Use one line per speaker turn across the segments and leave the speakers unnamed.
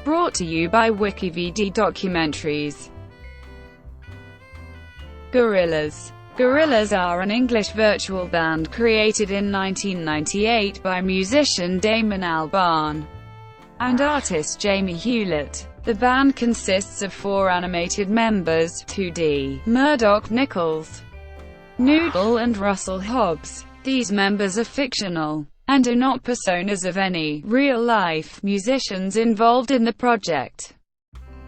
Brought to you by WikiVidi Documentaries. Gorillaz. Gorillaz are an English virtual band created in 1998 by musician Damon Albarn and artist Jamie Hewlett. The band consists of 4 animated members, 2D, Murdoch Nichols, Noodle and Russell Hobbs. These members are fictional, and are not personas of any real-life musicians involved in the project.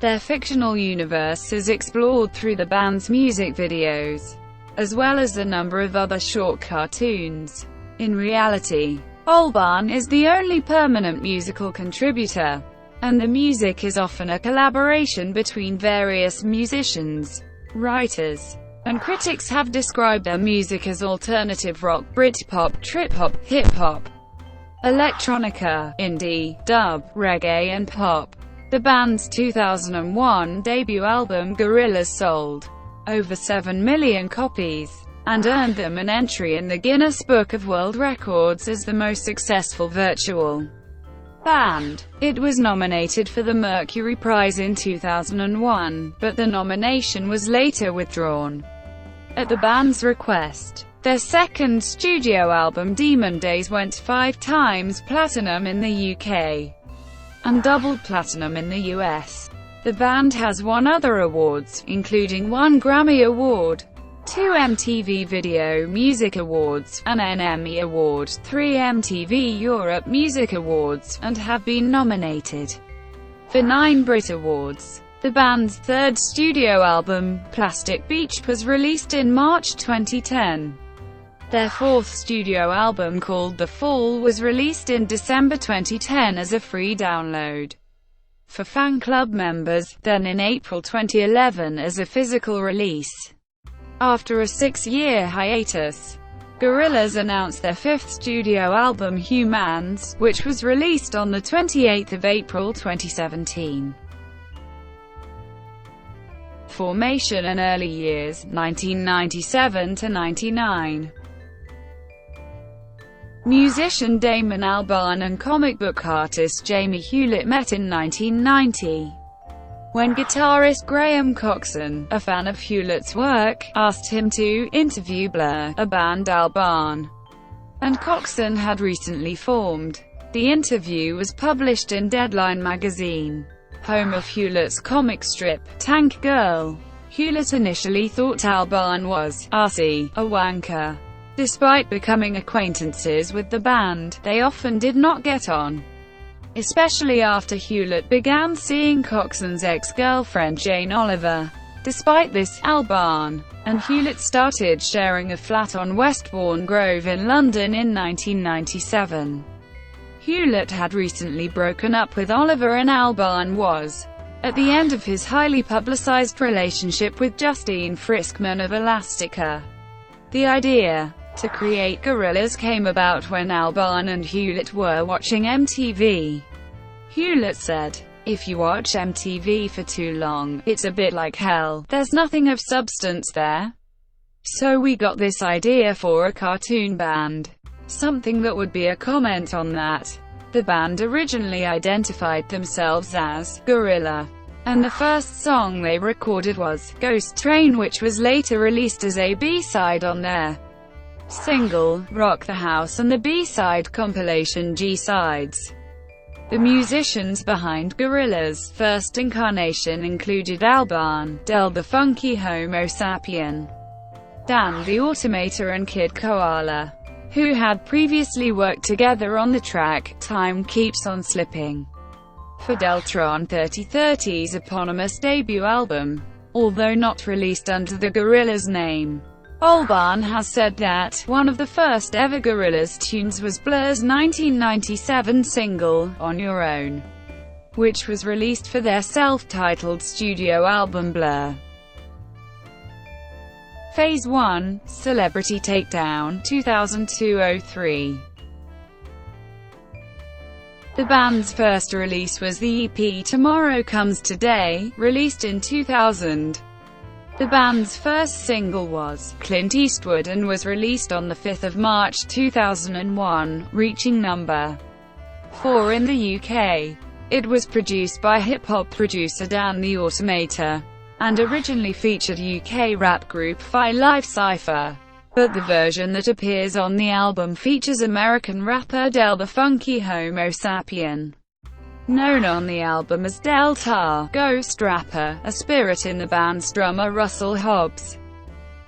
Their fictional universe is explored through the band's music videos, as well as a number of other short cartoons. In reality, Albarn is the only permanent musical contributor, and the music is often a collaboration between various musicians. Writers and critics have described their music as alternative rock, Britpop, trip-hop, hip-hop, electronica, indie, dub, reggae and pop. The band's 2001 debut album Gorillaz sold over 7 million copies, and earned them an entry in the Guinness Book of World Records as the most successful virtual band. It was nominated for the Mercury Prize in 2001, but the nomination was later withdrawn. At the band's request, their second studio album Demon Days went 5 times platinum in the UK, and doubled platinum in the US. The band has won other awards, including 1 Grammy Award, 2 MTV Video Music Awards, an NME Award, 3 MTV Europe Music Awards, and have been nominated for 9 Brit Awards. The band's third studio album, Plastic Beach, was released in March 2010. Their fourth studio album, called The Fall, was released in December 2010 as a free download for fan club members, then in April 2011 as a physical release. After a 6-year hiatus, Gorillaz announced their 5th studio album Humanz, which was released on the 28th of April 2017. Formation and early years, 1997 to 99. Musician Damon Albarn and comic book artist Jamie Hewlett met in 1990, when guitarist Graham Coxon, a fan of Hewlett's work, asked him to interview Blur, a band Albarn and Coxon had recently formed. The interview was published in Deadline magazine, home of Hewlett's comic strip, Tank Girl. Hewlett initially thought Albarn was "arsey, a wanker." Despite becoming acquaintances with the band, they often did not get on, especially after Hewlett began seeing Coxon's ex-girlfriend Jane Oliver. Despite this, Albarn and Hewlett started sharing a flat on Westbourne Grove in London in 1997. Hewlett had recently broken up with Oliver, and Albarn was at the end of his highly publicized relationship with Justine Friskman of Elastica. The idea to create Gorillaz came about when Albarn and Hewlett were watching MTV. Hewlett said, "If you watch MTV for too long, it's a bit like hell. There's nothing of substance there. So we got this idea for a cartoon band. Something that would be a comment on that." The band originally identified themselves as Gorilla, and the first song they recorded was Ghost Train, which was later released as a B-side on their single, Rock the House, and the B-side compilation G-Sides. The musicians behind Gorillaz' first incarnation included Albarn, Del the Funky Homo Sapien, Dan the Automator and Kid Koala, who had previously worked together on the track Time Keeps on Slipping for Deltron 3030's eponymous debut album, although not released under the Gorillaz name. Albarn has said that one of the first ever Gorillaz tunes was Blur's 1997 single, On Your Own, which was released for their self-titled studio album Blur. Phase 1, Celebrity Takedown, 2002-03. The band's first release was the EP Tomorrow Comes Today, released in 2000. The band's first single was Clint Eastwood and was released on the 5th of March 2001, reaching number 4 in the UK. It was produced by hip-hop producer Dan the Automator, and originally featured UK rap group 5 Live Cypher. But the version that appears on the album features American rapper Del the Funky Homo Sapien, known on the album as Del Tar, Ghost Rapper, a spirit in the band's drummer Russell Hobbs.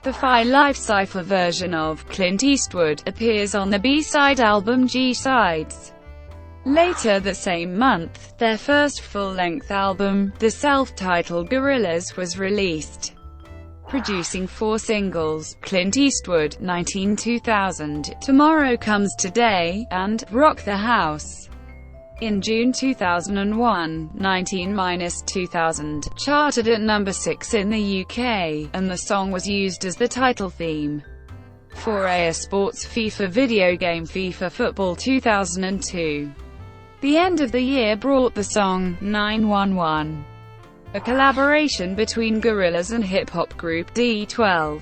The 5 Live Cypher version of Clint Eastwood appears on the B-side album G-Sides. Later that same month, their first full-length album, the self-titled Gorillaz, was released, producing 4 singles: Clint Eastwood, 19-2000, Tomorrow Comes Today, and Rock the House. In June 2001, 19-2000 charted at number 6 in the UK, and the song was used as the title theme for a sports FIFA video game, FIFA Football 2002. The end of the year brought the song 911, a collaboration between Gorillaz and hip-hop group D12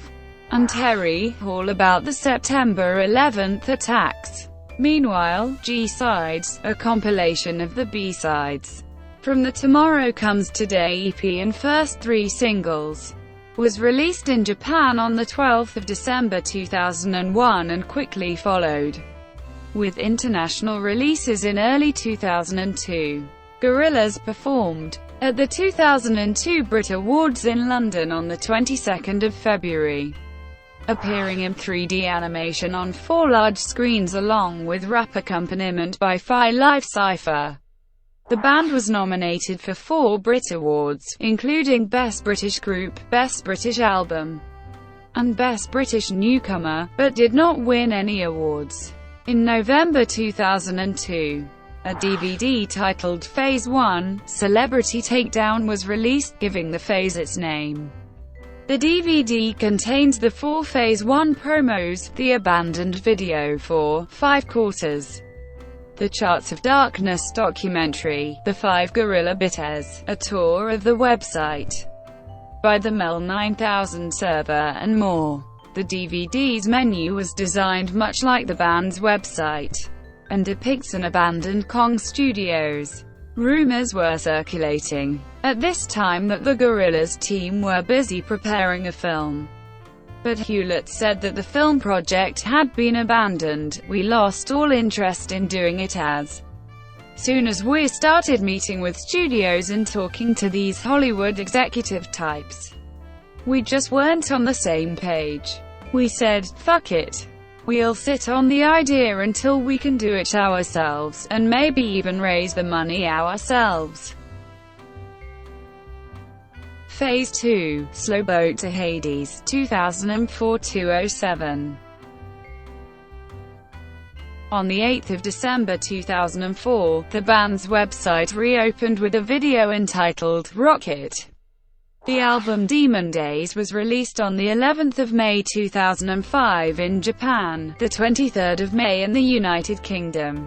and Terry, all about the September 11th attacks. Meanwhile, G-Sides, a compilation of the B-sides from the Tomorrow Comes Today EP and first 3 singles, was released in Japan on the 12th of December 2001 and quickly followed with international releases in early 2002. Gorillaz performed at the 2002 Brit Awards in London on the 22nd of February, appearing in 3D animation on 4 large screens along with rap accompaniment by 5 Live Cypher. The band was nominated for 4 Brit Awards, including Best British Group, Best British Album, and Best British Newcomer, but did not win any awards. In November 2002, a DVD titled Phase 1, Celebrity Takedown was released, giving the phase its name. The DVD contains the 4 Phase 1 promos, the abandoned video for 5 Quarters, the Charts of Darkness documentary, the 5 Gorilla Bites, a tour of the website by the Mel 9000 server, and more. The DVD's menu was designed much like the band's website, and depicts an abandoned Kong Studios. Rumors were circulating at this time that the Gorillaz team were busy preparing a film, but Hewlett said that the film project had been abandoned. "We lost all interest in doing it as soon as we started meeting with studios and talking to these Hollywood executive types. We just weren't on the same page. We said, fuck it. We'll sit on the idea until we can do it ourselves, and maybe even raise the money ourselves." Phase 2, Slowboat to Hades, 2004-07. On the 8th of December 2004, the band's website reopened with a video entitled Rocket. The album Demon Days was released on the 11th of May 2005 in Japan, the 23rd of May in the United Kingdom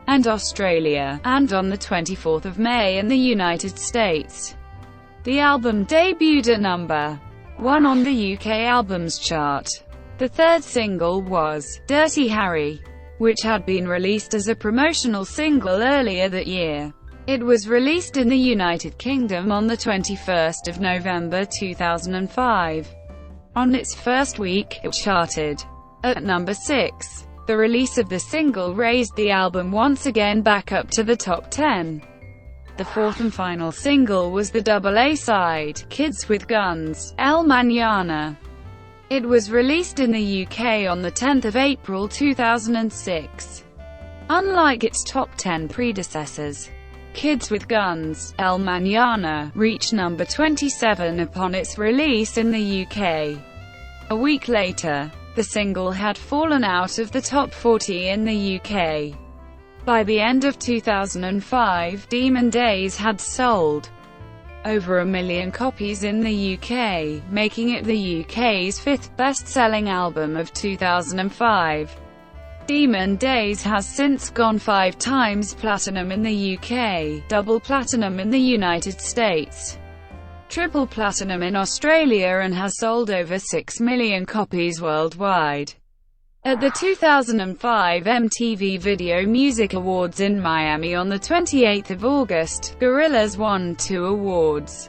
and Australia, and on the 24th of May in the United States. The album debuted at number 1 on the UK Albums Chart. The 3rd single was Dirty Harry, which had been released as a promotional single earlier that year. It was released in the United Kingdom on the 21st of November 2005. On its first week, it charted at number 6. The release of the single raised the album once again back up to the top 10. The 4th and final single was the double A-side, Kids with Guns, El Mañana. It was released in the UK on the 10th of April 2006. Unlike its top 10 predecessors, Kids with Guns, El Mañana, reached number 27 upon its release in the UK. A week later, the single had fallen out of the top 40 in the UK. By the end of 2005, Demon Days had sold over 1 million copies in the UK, making it the UK's 5th best-selling album of 2005. Demon Days has since gone 5 times platinum in the UK, double platinum in the United States, triple platinum in Australia, and has sold over 6 million copies worldwide. At the 2005 MTV Video Music Awards in Miami on the 28th of August, Gorillaz won 2 awards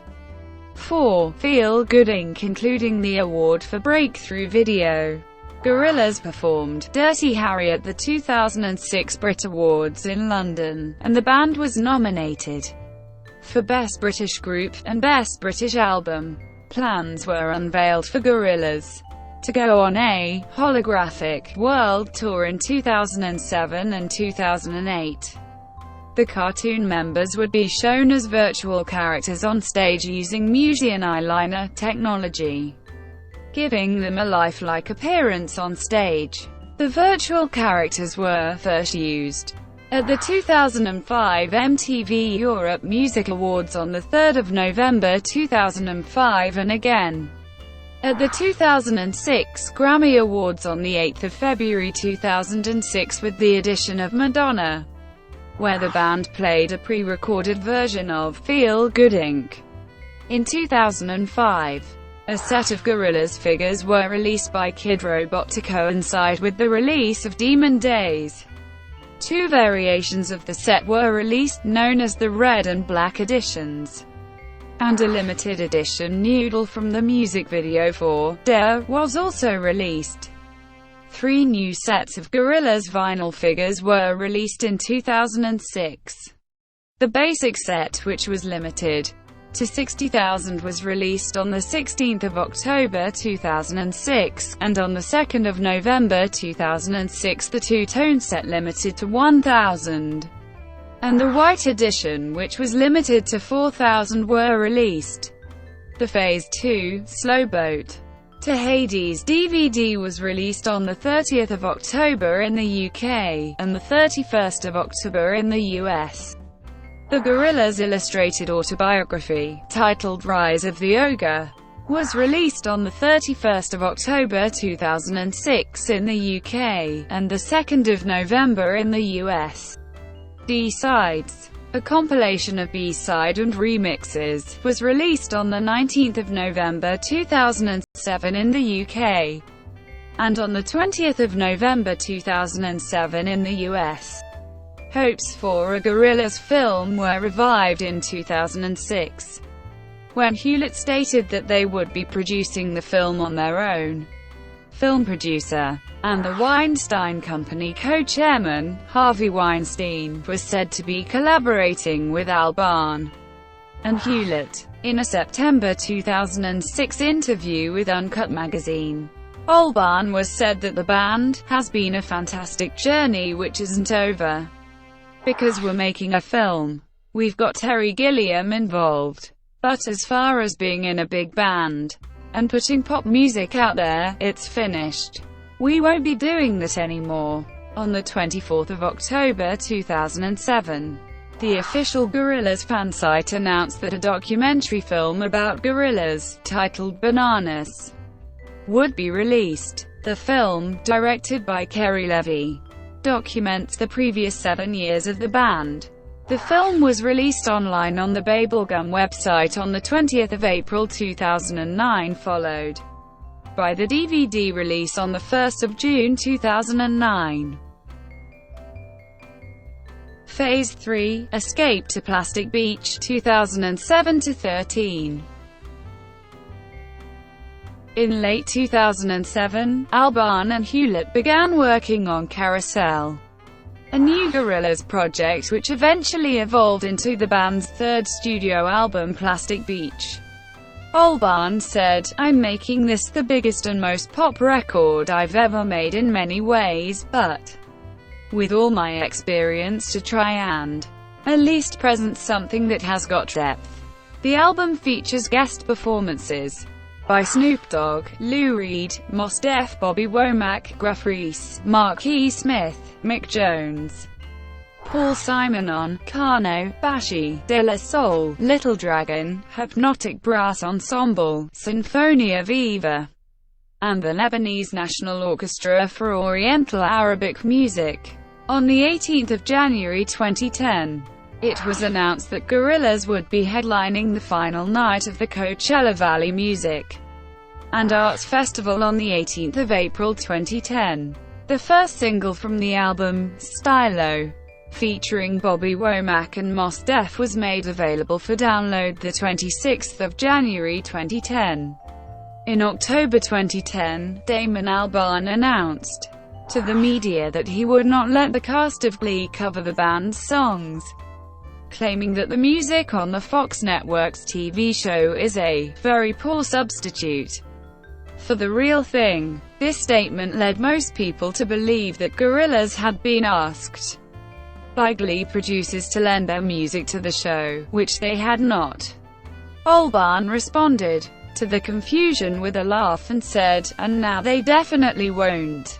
for Feel Good Inc., including the award for Breakthrough Video. Gorillaz performed Dirty Harry at the 2006 Brit Awards in London, and the band was nominated for Best British Group and Best British Album. Plans were unveiled for Gorillaz to go on a holographic world tour in 2007 and 2008. The cartoon members would be shown as virtual characters on stage using Musion eyeliner technology, giving them a lifelike appearance on stage. The virtual characters were first used at the 2005 MTV Europe Music Awards on the 3rd of November 2005 and again at the 2006 Grammy Awards on the 8th of February 2006 with the addition of Madonna, where the band played a pre-recorded version of Feel Good Inc. In 2005, a set of Gorillaz figures were released by Kid Robot to coincide with the release of Demon Days. 2 variations of the set were released, known as the Red and Black editions, and a limited edition noodle from the music video for "Dare" was also released. 3 new sets of Gorillaz vinyl figures were released in 2006. The basic set, which was limited to 60,000, was released on the 16th of October 2006, and on the 2nd of November 2006 the two-tone set limited to 1,000. And the white edition, which was limited to 4,000, were released. The Phase 2, Slowboat to Hades DVD was released on the 30th of October in the UK, and the 31st of October in the US. The Gorillaz illustrated autobiography, titled Rise of the Ogre, was released on the 31st of October 2006 in the UK, and the 2nd of November in the US. B-Sides, a compilation of B-side and remixes, was released on the 19th of November 2007 in the UK, and on the 20th of November 2007 in the US. Hopes for a Gorillaz film were revived in 2006, when Hewlett stated that they would be producing the film on their own. Film producer and the Weinstein Company co-chairman, Harvey Weinstein, was said to be collaborating with Albarn and Hewlett. In a September 2006 interview with Uncut magazine, Albarn was said that the band has been a fantastic journey which isn't over, because we're making a film. We've got Terry Gilliam involved. But as far as being in a big band and putting pop music out there, it's finished. We won't be doing that anymore. On the 24th of October 2007, the official Gorillaz fansite announced that a documentary film about Gorillaz, titled Bananas, would be released. The film, directed by Kerry Levy, documents the previous 7 years of the band. The film was released online on the Bubblegum website on the 20th of April 2009, followed by the DVD release on the 1st of June 2009. Phase 3, Escape to Plastic Beach, 2007-13. In late 2007, Albarn and Hewlett began working on Carousel, a new Gorillaz project which eventually evolved into the band's 3rd studio album, Plastic Beach. Albarn said, "I'm making this the biggest and most pop record I've ever made in many ways, but with all my experience to try and at least present something that has got depth." The album features guest performances by Snoop Dogg, Lou Reed, Mos Def, Bobby Womack, Gruff Rhys, Marquis Smith, Mick Jones, Paul Simonon, Kano, Bashi, De La Soul, Little Dragon, Hypnotic Brass Ensemble, Sinfonia Viva, and the Lebanese National Orchestra for Oriental Arabic Music. On the 18th of January 2010, it was announced that Gorillaz would be headlining the final night of the Coachella Valley Music and Arts Festival on the 18th of April 2010. The first single from the album, Stylo, featuring Bobby Womack and Mos Def, was made available for download the 26th of January 2010. In October 2010, Damon Albarn announced to the media that he would not let the cast of Glee cover the band's songs, claiming that the music on the Fox network's TV show is a very poor substitute for the real thing. This statement led most people to believe that Gorillaz had been asked by Glee producers to lend their music to the show, which they had not. Albarn responded to the confusion with a laugh and said, "And now they definitely won't."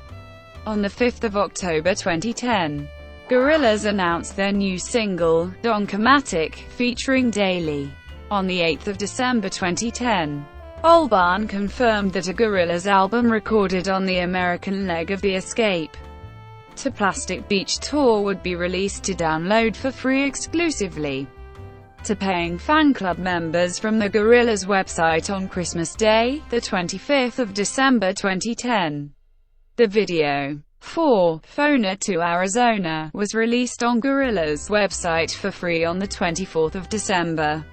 On the 5th of October 2010, Gorillaz announced their new single, Donkomatic, featuring Daly. On the 8th of December 2010, Albarn confirmed that a Gorillaz album recorded on the American leg of the Escape to Plastic Beach tour would be released to download for free exclusively to paying fan club members from the Gorillaz website on Christmas Day, the 25th of December 2010. The video for "Phoner to Arizona" was released on Gorillaz website for free on the 24th of December.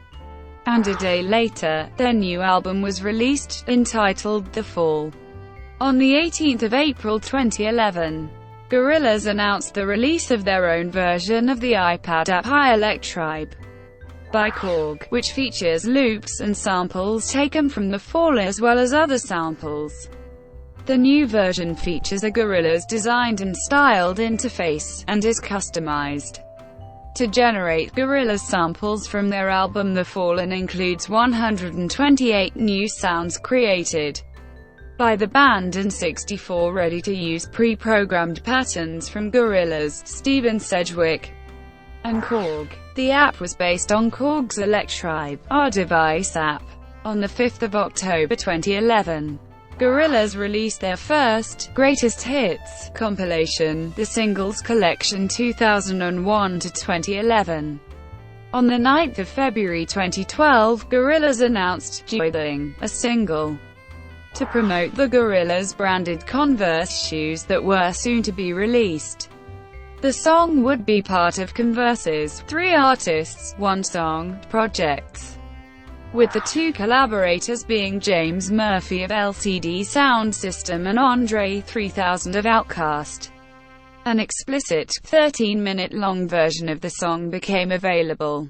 And a day later, their new album was released, entitled The Fall. On the 18th of April 2011, Gorillaz announced the release of their own version of the iPad app High Electribe by Korg, which features loops and samples taken from The Fall as well as other samples. The new version features a Gorillaz designed and styled interface, and is customized to generate Gorillaz samples from their album The Fall, and includes 128 new sounds created by the band and 64 ready-to-use pre-programmed patterns from Gorillaz, Stephen Sedgwick, and Korg. The app was based on Korg's Electribe, our device app. On the 5th of October 2011, Gorillaz released their first Greatest Hits compilation, the Singles Collection 2001 to 2011. On the 9th of February 2012, Gorillaz announced "Joything," a single to promote the Gorillaz branded Converse shoes that were soon to be released. The song would be part of Converse's 3 artists, 1 song projects, with the 2 collaborators being James Murphy of LCD Sound System and Andre 3000 of Outkast. An explicit, 13-minute-long version of the song became available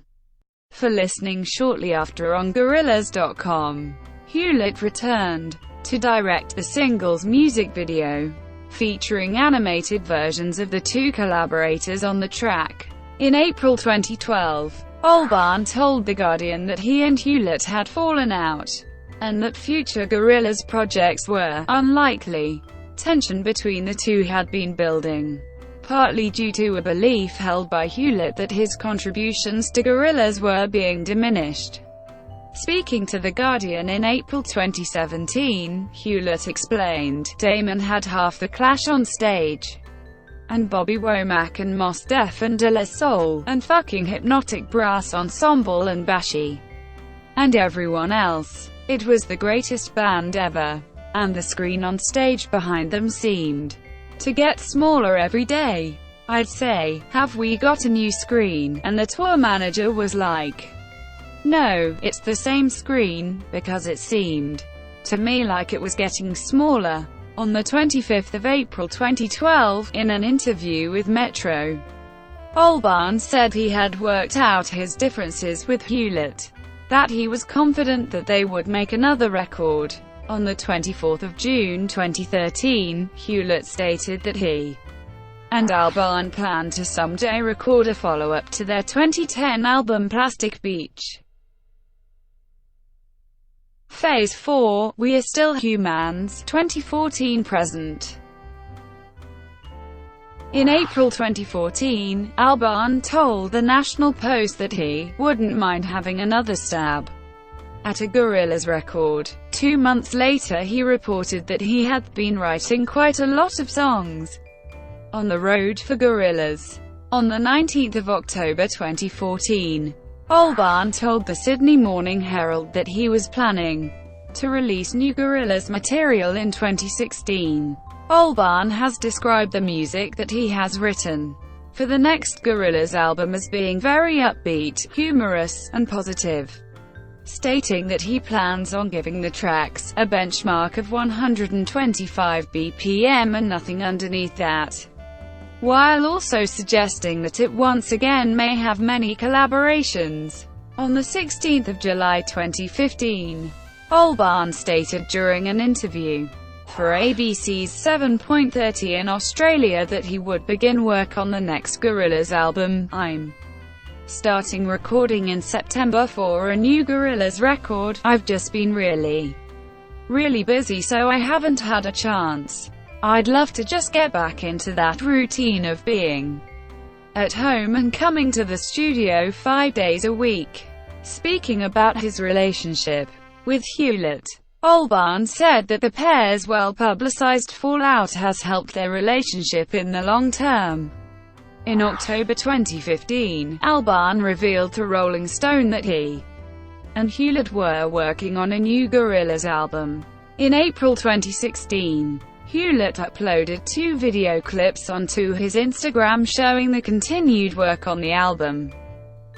for listening shortly after on Gorillaz.com. Hewlett returned to direct the single's music video, featuring animated versions of the 2 collaborators on the track. In April 2012, Albarn told The Guardian that he and Hewlett had fallen out, and that future Gorillaz projects were unlikely. Tension between the two had been building, partly due to a belief held by Hewlett that his contributions to Gorillaz were being diminished. Speaking to The Guardian in April 2017, Hewlett explained, "Damon had half the Clash on stage, and Bobby Womack and Mos Def and De La Soul, and fucking Hypnotic Brass Ensemble and Bashi, and everyone else. It was the greatest band ever. And the screen on stage behind them seemed to get smaller every day. I'd say, 'Have we got a new screen?' And the tour manager was like, 'No, it's the same screen,' because it seemed to me like it was getting smaller." On the 25th of April 2012, in an interview with Metro, Albarn said he had worked out his differences with Hewlett, that he was confident that they would make another record. On the 24th of June 2013, Hewlett stated that he and Albarn planned to someday record a follow-up to their 2010 album Plastic Beach. Phase 4, We Are Still Humanz, 2014-present. In April 2014, Albarn told the National Post that he wouldn't mind having another stab at a Gorillaz record. 2 months later he reported that he had been writing quite a lot of songs on the road for Gorillaz. On the 19th of October 2014, Albarn told the Sydney Morning Herald that he was planning to release new Gorillaz material in 2016. Albarn has described the music that he has written for the next Gorillaz album as being very upbeat, humorous, and positive, stating that he plans on giving the tracks a benchmark of 125 BPM and nothing underneath that, while also suggesting that it once again may have many collaborations. On the 16th of July 2015, Albarn stated during an interview for ABC's 7.30 in Australia that he would begin work on the next Gorillaz album. "I'm starting recording in September for a new Gorillaz record. I've just been really busy, so I haven't had a chance. I'd love to just get back into that routine of being at home and coming to the studio 5 days a week." Speaking about his relationship with Hewlett, Albarn said that the pair's well-publicized fallout has helped their relationship in the long term. In October 2015, Albarn revealed to Rolling Stone that he and Hewlett were working on a new Gorillaz album. In April 2016, Hewlett uploaded 2 video clips onto his Instagram showing the continued work on the album.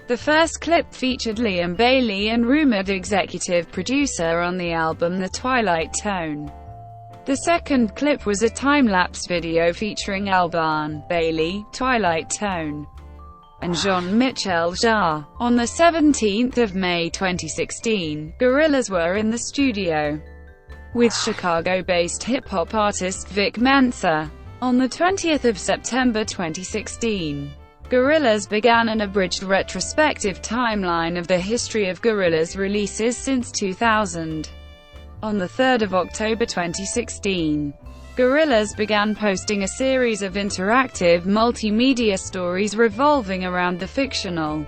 The first clip featured Liam Bailey and rumored executive producer on the album The Twilight Tone. The second clip was a time-lapse video featuring Albarn, Bailey, Twilight Tone, and Jean-Michel Jarre. On the 17th of May 2016, Gorillaz were in the studio with Chicago-based hip-hop artist Vic Mensa. On the 20th of September 2016, Gorillaz began an abridged retrospective timeline of the history of Gorillaz releases since 2000. On the 3rd of October 2016, Gorillaz began posting a series of interactive multimedia stories revolving around the fictional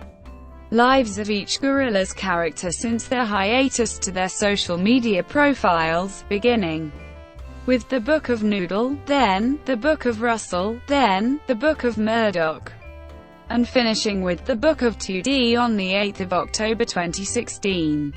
lives of each Gorillaz character since their hiatus to their social media profiles, beginning with the Book of Noodle, then the Book of Russell, then the Book of Murdoch, and finishing with the Book of 2D on the 8th of October 2016.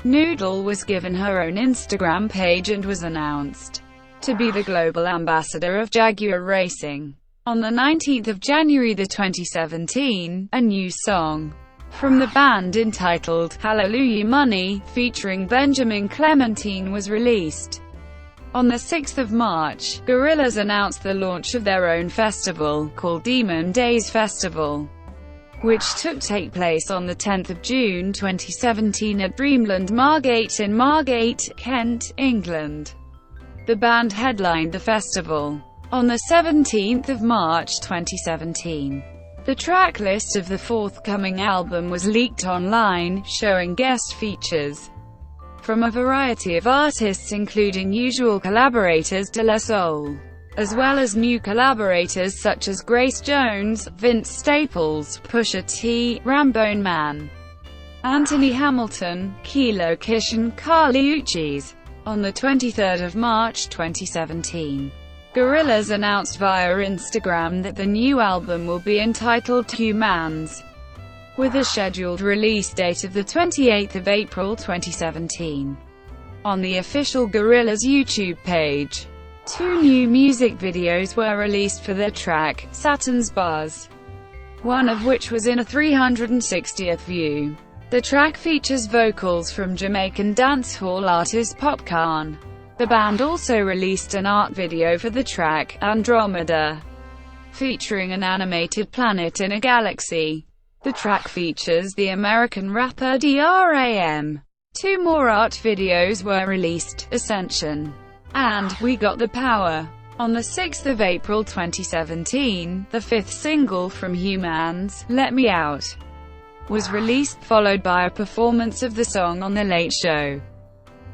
Noodle was given her own Instagram page and was announced to be the global ambassador of Jaguar Racing. On the 19th of January 2017, a new song from the band entitled Hallelujah Money, featuring Benjamin Clementine, was released. On the 6th of March, Gorillaz announced the launch of their own festival, called Demon Days Festival, which take place on the 10th of June 2017 at Dreamland Margate in Margate, Kent, England. The band headlined the festival. On the 17th of March 2017, the track list of the forthcoming album was leaked online, showing guest features from a variety of artists including usual collaborators De La Soul, as well as new collaborators such as Grace Jones, Vince Staples, Pusha T, Rambone Man, Anthony Hamilton, Kilo Kish and Carly Uchis. On the 23rd of March 2017, Gorillaz announced via Instagram that the new album will be entitled Humanz, with a scheduled release date of the 28th of April 2017. On the official Gorillaz YouTube page, 2 new music videos were released for the track, Saturn's Buzz, one of which was in a 360th view. The track features vocals from Jamaican dancehall artist Popcorn. The band also released an art video for the track, Andromeda, featuring an animated planet in a galaxy. The track features the American rapper DRAM. 2 more art videos were released, Ascension and We Got the Power. On the 6th of April 2017, the 5th single from Humanz, Let Me Out, was released, followed by a performance of the song on The Late Show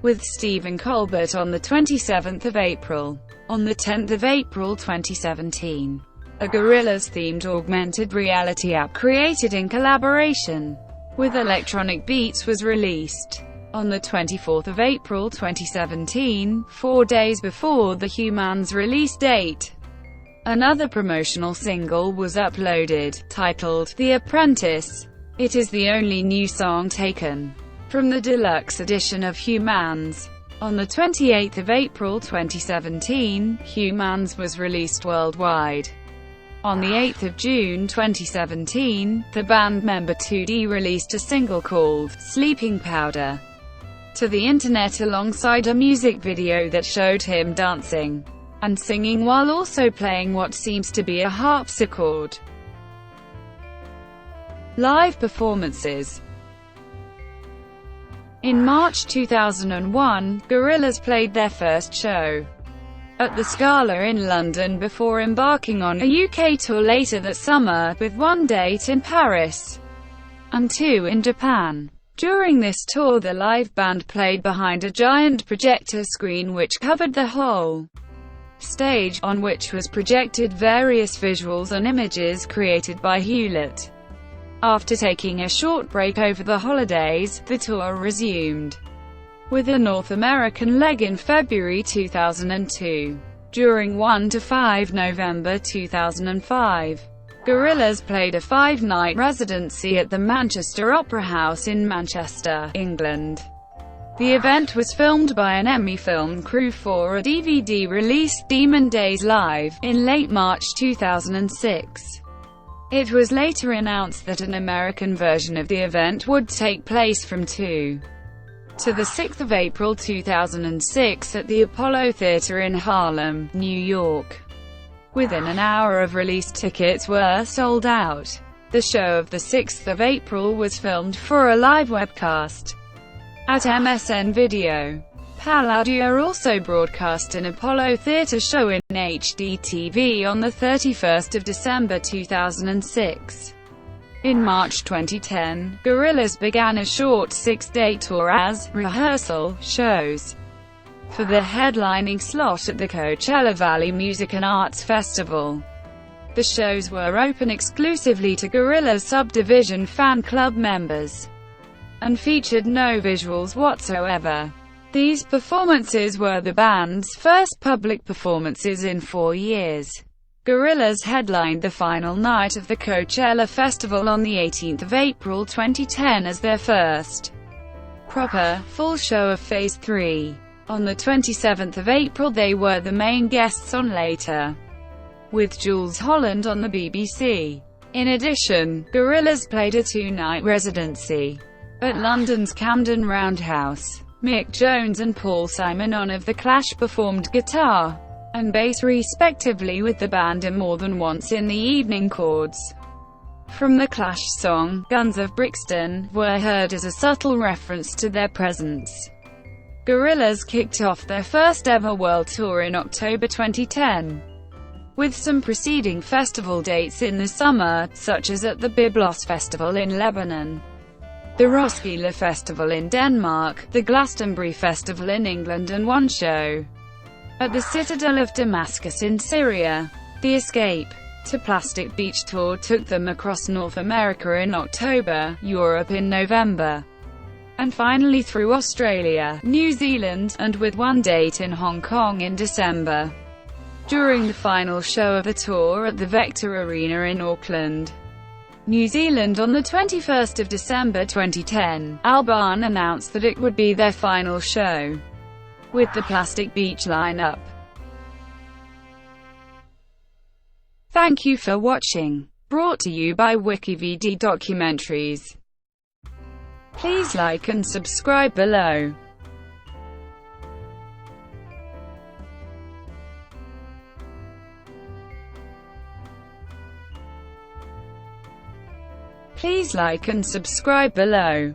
with Stephen Colbert on the 27th of April. On the 10th of April 2017, a Gorillaz-themed augmented reality app created in collaboration with Electronic Beats was released. On the 24th of April 2017, 4 days before the Humanz release date, another promotional single was uploaded, titled The Apprentice. It is the only new song taken from the deluxe edition of Humanz. On the 28th of April 2017, Humanz was released worldwide. On the 8th of June 2017, the band member 2D released a single called "Sleeping Powder" to the internet alongside a music video that showed him dancing and singing while also playing what seems to be a harpsichord. Live performances. In March 2001, Gorillaz played their first show at the Scala in London before embarking on a UK tour later that summer, with one date in Paris and two in Japan. During this tour, the live band played behind a giant projector screen which covered the whole stage, on which was projected various visuals and images created by Hewlett. After taking a short break over the holidays, the tour resumed with a North American leg in February 2002. During 1–5 November 2005, Gorillaz played a 5-night residency at the Manchester Opera House in Manchester, England. The event was filmed by an Emmy film crew for a DVD release, Demon Days Live, in late March 2006. It was later announced that an American version of the event would take place from 2 to the 6th of April 2006 at the Apollo Theater in Harlem, New York. Within an hour of release, tickets were sold out. The show of the 6th of April was filmed for a live webcast at MSN Video. Palladio also broadcast an Apollo Theater show in HDTV on the 31st of December 2006. In March 2010, Gorillaz began a short 6-day tour as rehearsal shows for the headlining slot at the Coachella Valley Music and Arts Festival. The shows were open exclusively to Gorillaz subdivision fan club members and featured no visuals whatsoever. These performances were the band's first public performances in 4 years. Gorillaz headlined the final night of the Coachella Festival on the 18th of April 2010 as their first proper, full show of Phase 3. On the 27th of April they were the main guests on Later, with Jools Holland on the BBC. In addition, Gorillaz played a 2-night residency at London's Camden Roundhouse. Mick Jones and Paul Simonon of The Clash performed guitar and bass respectively with the band, and More Than Once in the Evening chords from the Clash song, Guns of Brixton, were heard as a subtle reference to their presence. Gorillaz kicked off their first ever world tour in October 2010, with some preceding festival dates in the summer, such as at the Byblos Festival in Lebanon, the Roskilde Festival in Denmark, the Glastonbury Festival in England, and one show at the Citadel of Damascus in Syria. The Escape to Plastic Beach tour took them across North America in October, Europe in November, and finally through Australia, New Zealand, and with one date in Hong Kong in December. During the final show of the tour at the Vector Arena in Auckland, New Zealand on the 21st of December 2010, Albarn announced that it would be their final show with the Plastic Beach lineup. Thank you for watching. Brought to you by WikiVidi Documentaries. Please like and subscribe below. Please like and subscribe below.